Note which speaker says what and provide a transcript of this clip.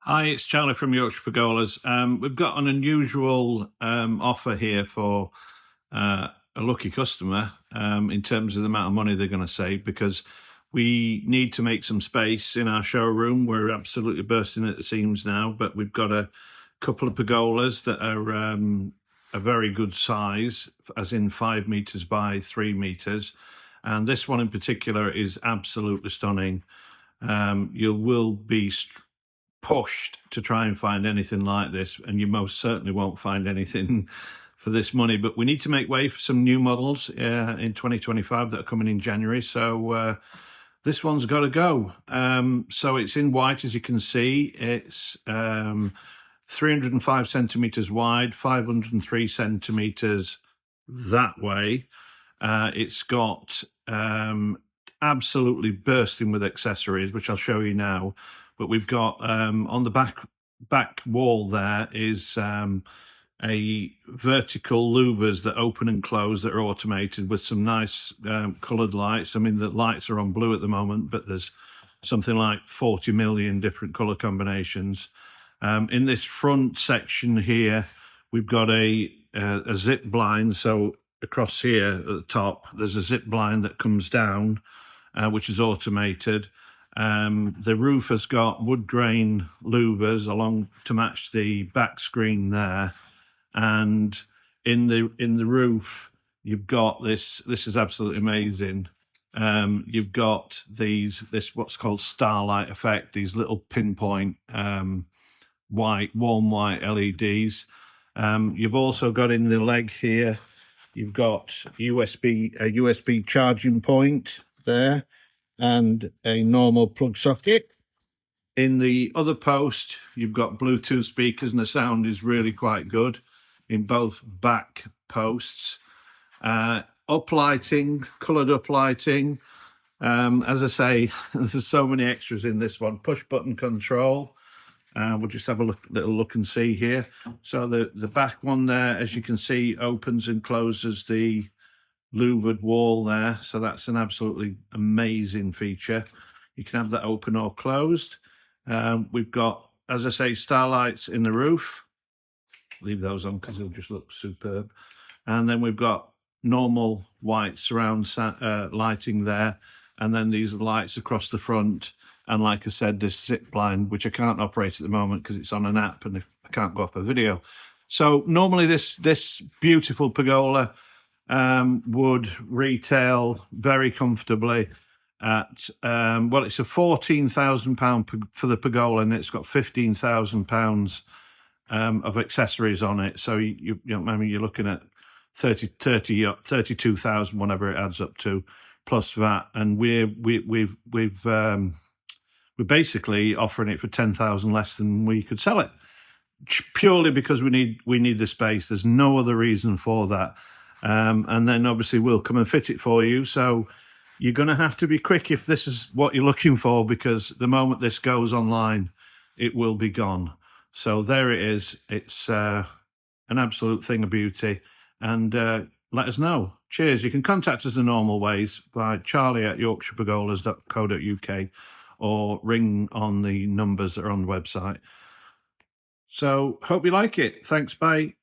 Speaker 1: Hi, it's Charlie from Yorkshire Pergolas. We've got an unusual offer here for a lucky customer in terms of the amount of money they're going to save, because we need to make some space in our showroom. We're absolutely bursting at the seams now, but we've got a couple of pergolas that are a very good size, as in 5 meters by 3 meters. And this one in particular is absolutely stunning. You will be pushed to try and find anything like this, and you most certainly won't find anything for this money. But we need to make way for some new models in 2025 that are coming in January. So this one's got to go. So it's in white, as you can see. It's 305 centimeters wide, 503 centimeters that way. It's got absolutely bursting with accessories, which I'll show you now. But we've got on the back wall there is a vertical louvres that open and close that are automated with some nice coloured lights. I mean, the lights are on blue at the moment, but there's something like 40 million different colour combinations. In this front section here, we've got a zip blind. So across here at the top, there's a zip blind that comes down, which is automated. The roof has got wood grain louvers along to match the back screen there, and in the roof you've got this is absolutely amazing. You've got this what's called starlight effect, these little pinpoint warm white LEDs. You've also got in the leg here, you've got a USB charging point there and a normal plug socket. In the other post, you've got Bluetooth speakers, and the sound is really quite good in both back posts. Uplighting, coloured uplighting. As I say, there's so many extras in this one. Push button control. We'll just have a little look and see here. So the back one there, as you can see, opens and closes the louvered wall there, so that's an absolutely amazing feature. You can have that open or closed. We've got, as I say, starlights in the roof. Leave those on because they'll just look superb. And then we've got normal white surround lighting there, and then these lights across the front. And like I said, this zip blind, which I can't operate at the moment because it's on an app and I can't go up a video. So normally this beautiful pergola would retail very comfortably at well, it's a £14,000 for the pergola, and it's got £15,000 of accessories on it. So you know, I mean, you're looking at 32,000, whatever it adds up to, plus that. And we're basically offering it for 10,000 less than we could sell it, purely because we need the space. There's no other reason for that. And then obviously we'll come and fit it for you. So you're going to have to be quick if this is what you're looking for, because the moment this goes online, it will be gone. So there it is. It's an absolute thing of beauty. And let us know. Cheers. You can contact us the normal ways by charlie@yorkshirepergolas.co.uk or ring on the numbers that are on the website. So hope you like it. Thanks. Bye.